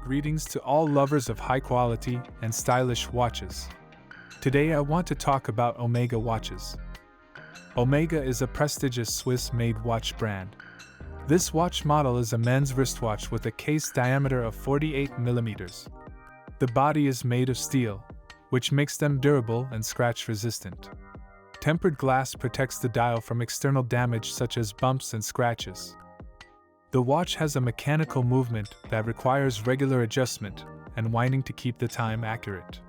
Greetings to all lovers of high quality and stylish watches. Today I want to talk about Omega watches. Omega is a prestigious Swiss-made watch brand. This watch model is a men's wristwatch with a case diameter of 48 mm. The body is made of steel, which makes them durable and scratch-resistant. Tempered glass protects the dial from external damage such as bumps and scratches. The watch has a mechanical movement that requires regular adjustment and winding to keep the time accurate.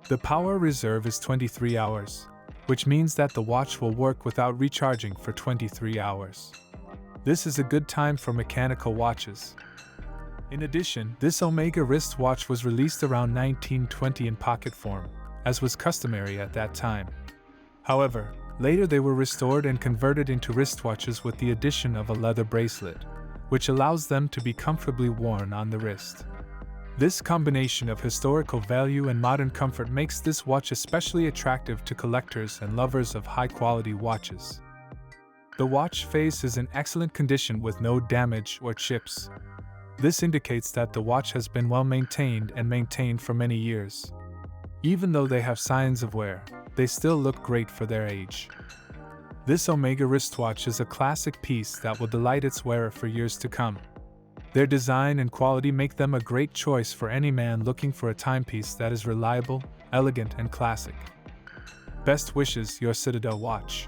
The power reserve is 23 hours, which means that the watch will work without recharging for 23 hours. This is a good time for mechanical watches. In addition, this Omega wristwatch was released around 1920 in pocket form, as was customary at that time. However, later they were restored and converted into wristwatches with the addition of a leather bracelet, which allows them to be comfortably worn on the wrist. This combination of historical value and modern comfort makes this watch especially attractive to collectors and lovers of high-quality watches. The watch face is in excellent condition with no damage or chips. This indicates that the watch has been well maintained and maintained for many years. Even though they have signs of wear, they still look great for their age. This Omega wristwatch is a classic piece that will delight its wearer for years to come. Their design and quality make them a great choice for any man looking for a timepiece that is reliable, elegant, and classic. Best wishes, your Citadel watch.